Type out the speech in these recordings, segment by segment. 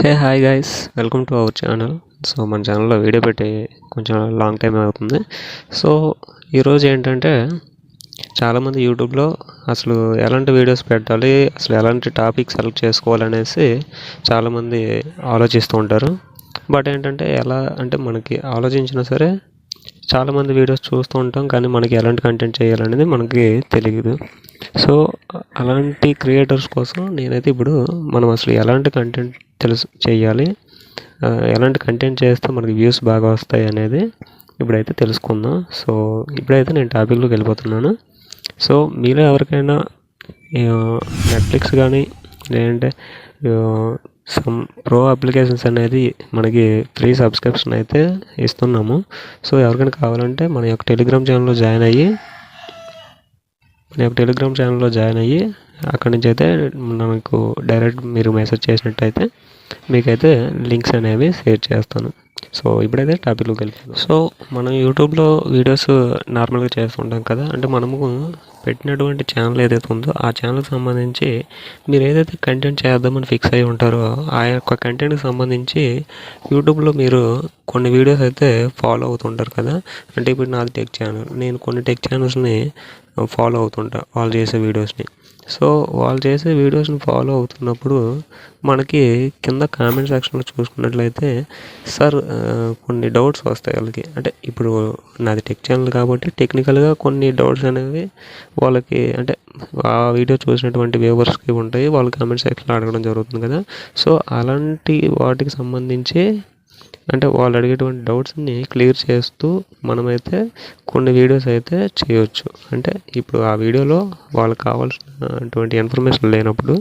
Hey hi guys, welcome to our channel. So మన ఛానల్లో video పెట్టి కొంచెం లాంగ్ టైం అవుతుంది. సో ఈరోజు ఏంటంటే చాలామంది యూట్యూబ్లో అసలు ఎలాంటి వీడియోస్ పెట్టాలి, అసలు ఎలాంటి టాపిక్ సెలెక్ట్ చేసుకోవాలనేసి చాలామంది ఆలోచిస్తూ ఉంటారు. బట్ ఏంటంటే ఎలా అంటే మనకి ఆలోచించినా సరే చాలామంది వీడియోస్ చూస్తూ ఉంటాం, కానీ మనకి ఎలాంటి కంటెంట్ చేయాలనేది మనకి తెలియదు. సో అలాంటి క్రియేటర్స్ కోసం నేనైతే ఇప్పుడు మనం అసలు ఎలాంటి కంటెంట్ చేయాలి, ఎలాంటి కంటెంట్ చేస్తే మనకి వ్యూస్ బాగా వస్తాయి అనేది ఇప్పుడైతే తెలుసుకుందాం. సో ఇప్పుడైతే నేను టాపిక్లోకి వెళ్ళిపోతున్నాను. సో మీలో ఎవరికైనా నెట్ఫ్లిక్స్ కానీ లేదంటే సమ్ ప్రో అప్లికేషన్స్ అనేది మనకి ఫ్రీ సబ్స్క్రిప్షన్ అయితే ఇస్తున్నాము. సో ఎవరికైనా కావాలంటే మన యొక్క టెలిగ్రామ్ ఛానల్లో జాయిన్ అయ్యి అక్కడి నుంచి అయితే మనకు డైరెక్ట్ మీరు మెసేజ్ చేసినట్టయితే మీకైతే లింక్స్ అనేవి షేర్ చేస్తాను. సో ఇప్పుడైతే టాపిక్లోకి వెళ్తాను. సో మనం యూట్యూబ్లో వీడియోస్ నార్మల్గా చేస్తుంటాం కదా, అంటే మనము పెట్టినటువంటి ఛానల్ ఏదైతే ఉందో ఆ ఛానల్కి సంబంధించి మీరు ఏదైతే కంటెంట్ చేద్దామని ఫిక్స్ అయి ఉంటారో ఆ యొక్క కంటెంట్కి సంబంధించి యూట్యూబ్లో మీరు కొన్ని వీడియోస్ అయితే ఫాలో అవుతుంటారు కదా. అంటే ఇప్పుడు నాది టెక్ ఛానల్, నేను కొన్ని టెక్ ఛానల్స్ని ఫాలో అవుతుంటా వాళ్ళు చేసే వీడియోస్ని. సో వాళ్ళు చేసే వీడియోస్ని ఫాలో అవుతున్నప్పుడు మనకి కింద కామెంట్ సెక్షన్లో చూసుకున్నట్లయితే సార్ కొన్ని డౌట్స్ వస్తాయి వాళ్ళకి. అంటే ఇప్పుడు నాది టెక్ ఛానల్ కాబట్టి టెక్నికల్గా కొన్ని డౌట్స్ అనేవి వాళ్ళకి అంటే ఆ వీడియో చూసినటువంటి వ్యూవర్స్కి ఉంటాయి, వాళ్ళు కామెంట్ సెక్షన్లో అడగడం జరుగుతుంది కదా. సో అలాంటి వాటికి సంబంధించి అంటే వాళ్ళు అడిగేటువంటి డౌట్స్ని క్లియర్ చేస్తూ మనమైతే కొన్ని వీడియోస్ అయితే చేయొచ్చు. అంటే ఇప్పుడు ఆ వీడియోలో వాళ్ళకి కావాల్సినటువంటి ఇన్ఫర్మేషన్ లేనప్పుడు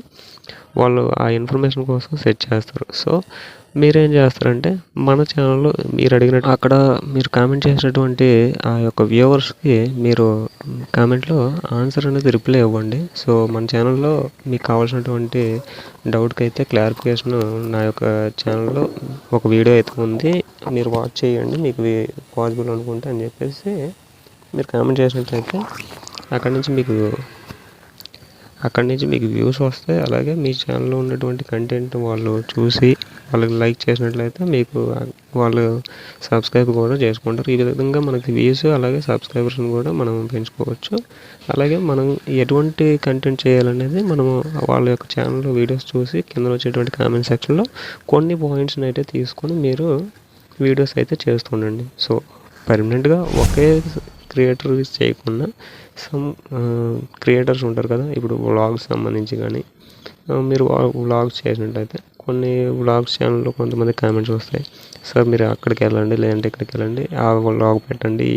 వాళ్ళు ఆ ఇన్ఫర్మేషన్ కోసం సెర్చ్ చేస్తారు. సో మీరేం చేస్తారంటే మన ఛానల్లో మీరు అడిగినట్టు అక్కడ మీరు కామెంట్ చేసినటువంటి ఆ యొక్క వ్యూవర్స్కి మీరు కామెంట్లో ఆన్సర్ అనేది రిప్లై ఇవ్వండి. సో మన ఛానల్లో మీకు కావాల్సినటువంటి డౌట్కి అయితే క్లారిఫికేషన్ నా యొక్క ఛానల్లో ఒక వీడియో అయితే ఉంది, మీరు వాచ్ చేయండి మీకు పాసిబుల్ అనుకుంటే అని చెప్పేసి మీరు కామెంట్ చేసినట్లయితే అక్కడి నుంచి మీకు వ్యూస్ వస్తాయి. అలాగే మీ ఛానల్లో ఉన్నటువంటి కంటెంట్ వాళ్ళు చూసి వాళ్ళకి లైక్ చేసినట్లయితే మీకు వాళ్ళు సబ్స్క్రైబ్ కూడా చేసుకుంటారు. ఈ విధంగా మనకి వ్యూస్ అలాగే సబ్స్క్రైబర్స్ని కూడా మనం పెంచుకోవచ్చు. అలాగే మనం ఎటువంటి కంటెంట్ చేయాలనేది మనము వాళ్ళ యొక్క ఛానల్లో వీడియోస్ చూసి కింద వచ్చేటువంటి కామెంట్ సెక్షన్లో కొన్ని పాయింట్స్ని అయితే తీసుకొని మీరు వీడియోస్ అయితే చేస్తుండండి. సో పర్మనెంట్గా ఒకే క్రియేటర్ చేయకుండా సమ్ క్రియేటర్స్ ఉంటారు కదా, ఇప్పుడు వ్లాగ్స్ సంబంధించి కానీ మీరు వ్లాగ్స్ చేసినట్టయితే కొన్ని వ్లాగ్స్ ఛానల్లో కొంతమంది కామెంట్స్ వస్తాయి, సార్ మీరు అక్కడికి వెళ్ళండి లేదంటే ఇక్కడికి వెళ్ళండి ఆ వ్లాగ్ పెట్టండి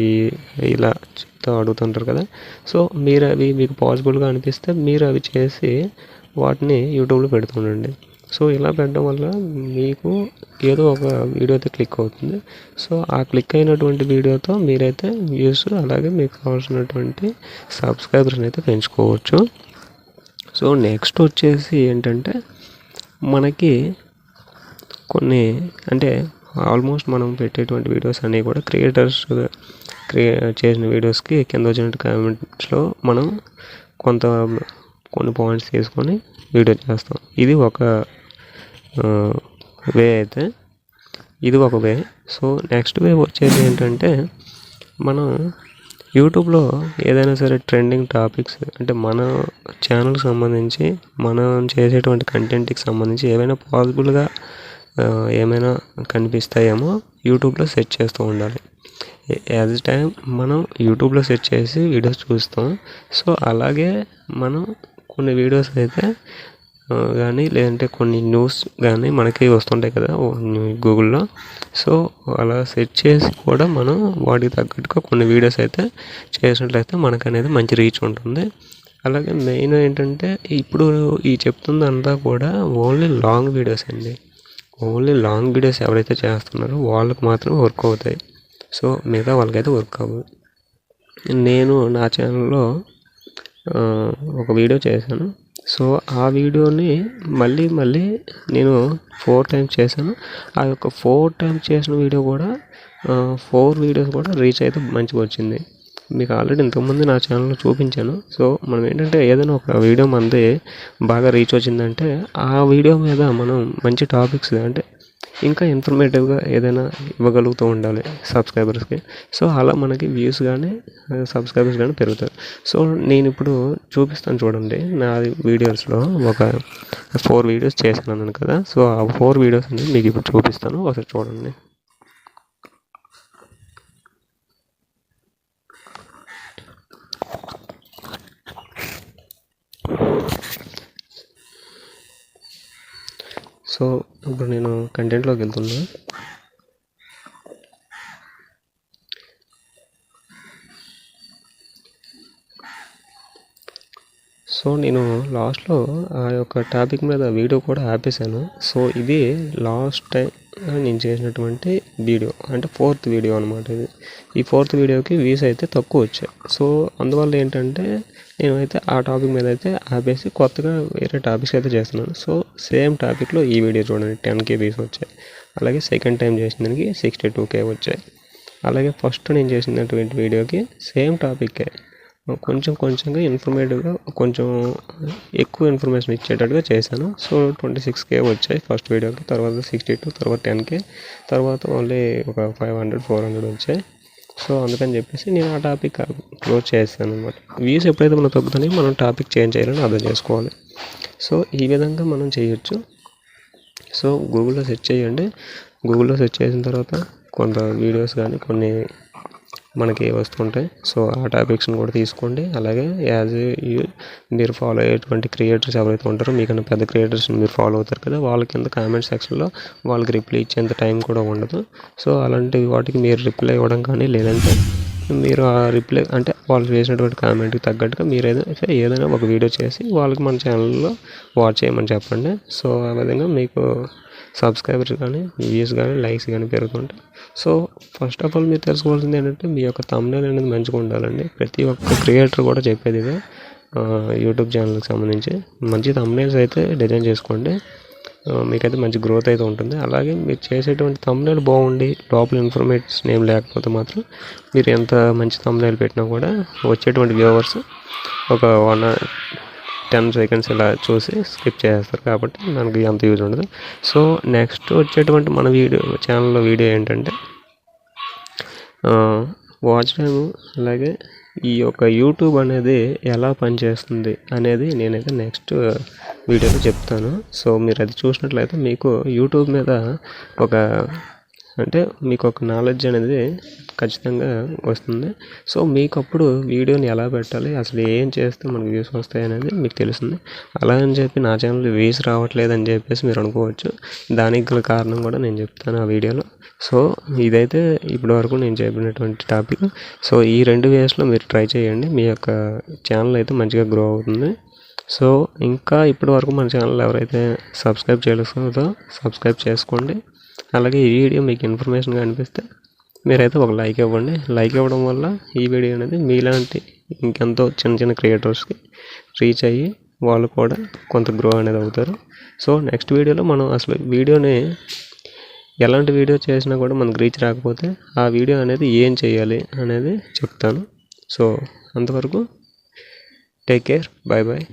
ఇలా చెప్తూ అడుగుతుంటారు కదా. సో మీరు అవి మీకు పాసిబుల్గా అనిపిస్తే మీరు అవి చేసి వాటిని యూట్యూబ్లో పెడుతుండండి. సో ఇలా పెట్టడం వల్ల మీకు ఏదో ఒక వీడియో అయితే క్లిక్ అవుతుంది. సో ఆ క్లిక్ అయినటువంటి వీడియోతో మీరైతే వ్యూస్ అలాగే మీకు కావాల్సినటువంటి సబ్స్క్రైబర్స్ని అయితే పెంచుకోవచ్చు. సో నెక్స్ట్ వచ్చేసి ఏంటంటే మనకి కొన్ని అంటే ఆల్మోస్ట్ మనం పెట్టేటువంటి వీడియోస్ అన్నీ కూడా క్రియేటర్స్ చేసిన వీడియోస్కి కింద వచ్చినట్టు కామెంట్స్లో మనం కొన్ని పాయింట్స్ తీసుకొని వీడియో చేస్తాం. ఇది ఒక వే అయితే ఇది ఒక వే. సో నెక్స్ట్ వే వచ్చేది ఏంటంటే మనం యూట్యూబ్లో ఏదైనా సరే ట్రెండింగ్ టాపిక్స్ అంటే మన ఛానల్కి సంబంధించి మనం చేసేటువంటి కంటెంట్కి సంబంధించి ఏమైనా పాసిబుల్గా ఏమైనా కనిపిస్తాయేమో యూట్యూబ్లో సెర్చ్ చేస్తూ ఉండాలి. యాజ్ ఎ టైం మనం యూట్యూబ్లో సెర్చ్ చేసి వీడియోస్ చూస్తాం. సో అలాగే మనం కొన్ని వీడియోస్ అయితే కానీ లేదంటే కొన్ని న్యూస్ కానీ మనకి వస్తుంటాయి కదా గూగుల్లో. సో అలా సెర్చ్ చేసి కూడా మనం వాటికి తగ్గట్టుగా కొన్ని వీడియోస్ అయితే చేసినట్లయితే మనకు అనేది మంచి రీచ్ ఉంటుంది. అలాగే మెయిన్ ఏంటంటే ఇప్పుడు ఈ చెప్తుందంతా కూడా ఓన్లీ లాంగ్ వీడియోస్ అండి. ఓన్లీ లాంగ్ వీడియోస్ ఎవరైతే చేస్తున్నారో వాళ్ళకి మాత్రమే వర్క్ అవుతాయి. సో మిగతా వాళ్ళకైతే వర్క్ అవ్వదు. నేను నా ఛానల్లో ఒక వీడియో చేశాను. సో ఆ వీడియోని మళ్ళీ నేను 4 టైమ్స్ చేశాను. ఆ యొక్క 4 టైమ్స్ చేసిన వీడియో కూడా 4 వీడియోస్ కూడా రీచ్ అయితే మంచిగా వచ్చింది. మీకు ఆల్రెడీ ఇంతకుముందు నా ఛానల్లో చూపించాను. సో మనం ఏంటంటే ఏదైనా ఒక వీడియో మనది బాగా రీచ్ వచ్చిందంటే ఆ వీడియో మీద మనం మంచి టాపిక్స్ అంటే ఇంకా ఇన్ఫర్మేటివ్గా ఏదైనా ఇవ్వగలుగుతూ ఉండాలి సబ్స్క్రైబర్స్కి. సో అలా మనకి వ్యూస్ కానీ సబ్స్క్రైబర్స్ కానీ పెరుగుతారు. సో నేను ఇప్పుడు చూపిస్తాను చూడండి, నా వీడియోస్లో ఒక 4 వీడియోస్ చేశాను కదా. సో ఆ 4 వీడియోస్ అనేది మీకు ఇప్పుడు చూపిస్తాను, ఒకసారి చూడండి. సో ఇప్పుడు నేను కంటెంట్లోకి వెళ్తున్నా. సో నేను లాస్ట్లో ఆ యొక్క టాపిక్ మీద వీడియో కూడా ఆపేశాను. సో ఇది లాస్ట్ టైం నేను చేసినటువంటి వీడియో, అంటే 4th వీడియో అనమాట ఇది. ఈ 4th వీడియోకి వ్యూస్ అయితే తక్కువ వచ్చాయి. సో అందువల్ల ఏంటంటే నేనైతే ఆ టాపిక్ మీద అయితే ఆపేసి కొత్తగా వేరే టాపిక్స్ అయితే చేస్తున్నాను. సో సేమ్ టాపిక్లో ఈ వీడియో చూడండి, 10K వ్యూస్ వచ్చాయి. అలాగే సెకండ్ టైం చేసిన దానికి 62K వచ్చాయి. అలాగే ఫస్ట్ నేను చేసినటువంటి వీడియోకి సేమ్ టాపిక్కే కొంచెంగా ఇన్ఫర్మేటివ్గా కొంచెం ఎక్కువ ఇన్ఫర్మేషన్ ఇచ్చేటట్టుగా చేశాను. సో 26K వచ్చాయి ఫస్ట్ వీడియోకి, తర్వాత 62, తర్వాత 10K, తర్వాత ఓన్లీ ఒక 500, 400 వచ్చాయి. సో అందుకని చెప్పేసి నేను ఆ టాపిక్ క్లోజ్ చేస్తాను అనమాట. వ్యూస్ ఎప్పుడైతే మనం తగ్గుతాయో మనం టాపిక్ చేంజ్ చేయాలని అర్థం చేసుకోవాలి. సో ఈ విధంగా మనం చేయొచ్చు. సో గూగుల్లో సెర్చ్ చేయండి. గూగుల్లో సెర్చ్ చేసిన తర్వాత కొంత వీడియోస్ కానీ కొన్ని మనకి వస్తుంటాయి. సో ఆ టాపిక్స్ని కూడా తీసుకోండి. అలాగే మీరు ఫాలో అయ్యేటువంటి క్రియేటర్స్ ఎవరైతే ఉంటారో, మీకన్నా పెద్ద క్రియేటర్స్ని మీరు ఫాలో అవుతారు కదా, వాళ్ళ కింద కామెంట్ సెక్షన్లో వాళ్ళకి రిప్లై ఇచ్చేంత టైం కూడా ఉండదు. సో అలాంటి వాటికి మీరు రిప్లై ఇవ్వడం కానీ, లేదంటే మీరు ఆ రిప్లై అంటే వాళ్ళు చేసినటువంటి కామెంట్కి తగ్గట్టుగా మీరు ఏదైనా ఒక వీడియో చేసి వాళ్ళకి మన ఛానల్లో వాచ్ చేయమని చెప్పండి. సో ఆ విధంగా మీకు సబ్స్క్రైబర్స్ కానీ, వ్యూస్ కానీ, లైక్స్ కానీ పెరుగుతుంటాయి. సో ఫస్ట్ ఆఫ్ ఆల్ మీరు తెలుసుకోవాల్సింది ఏంటంటే మీ యొక్క థంబ్నెయిల్ అనేది మంచిగా ఉండాలండి. ప్రతి ఒక్క క్రియేటర్ కూడా చెప్పేది ఇదే. యూట్యూబ్ ఛానల్కి సంబంధించి మంచి థంబ్నెయిల్స్ అయితే డిజైన్ చేసుకోండి, మీకైతే మంచి గ్రోత్ అయితే ఉంటుంది. అలాగే మీరు చేసేటువంటి థంబ్నెయిల్ బాగుండి లోపల ఇన్ఫర్మేషన్ ఏం లేకపోతే మాత్రం మీరు ఎంత మంచి థంబ్నెయిల్ పెట్టినా కూడా వచ్చేటువంటి వ్యూవర్స్ ఒక 10 సెకండ్స్ ఇలా చూసి స్కిప్ చేస్తారు, కాబట్టి మనకి అంత యూజ్ ఉండదు. సో నెక్స్ట్ వచ్చేటువంటి మన ఛానల్లో వీడియో ఏంటంటే వాచ్ టైము, అలాగే ఈ యొక్క యూట్యూబ్ అనేది ఎలా పనిచేస్తుంది అనేది నేనైతే నెక్స్ట్ వీడియోలో చెప్తాను. సో మీరు అది చూసినట్లయితే మీకు యూట్యూబ్ మీద మీకు ఒక నాలెడ్జ్ అనేది ఖచ్చితంగా వస్తుంది. సో మీకు అప్పుడు వీడియోని ఎలా పెట్టాలి, అసలు ఏం చేస్తే మనకు వ్యూస్ వస్తాయి అనేది మీకు తెలుస్తుంది. అలా అని చెప్పి నా ఛానల్ వ్యూస్ రావట్లేదు అని చెప్పేసి మీరు అనుకోవచ్చు. దానికి గల కారణం కూడా నేను చెప్తాను ఆ వీడియోలో. సో ఇదైతే ఇప్పటి వరకు నేను చెప్పినటువంటి టాపిక్. సో ఈ 2 వేస్లో మీరు ట్రై చేయండి, మీ యొక్క ఛానల్ అయితే మంచిగా గ్రో అవుతుంది. సో ఇంకా ఇప్పటి వరకు మన ఛానల్ ఎవరైతే సబ్స్క్రైబ్ చేయలేదో సబ్స్క్రైబ్ చేసుకోండి. అలాగే ఈ వీడియో మీకు ఇన్ఫర్మేషన్గా అనిపిస్తే మీరైతే ఒక లైక్ ఇవ్వండి. లైక్ ఇవ్వడం వల్ల ఈ వీడియో అనేది మీలాంటి ఇంకెంతో చిన్న క్రియేటర్స్కి రీచ్ అయ్యి వాళ్ళు కూడా కొంత గ్రో అనేది అవుతారు. సో నెక్స్ట్ వీడియోలో మనం అసలు వీడియోని ఎలాంటి వీడియో చేసినా కూడా మనకు రీచ్ రాకపోతే ఆ వీడియో అనేది ఏం చేయాలి అనేది చెప్తాను. సో అంతవరకు టేక్ కేర్, బాయ్ బాయ్.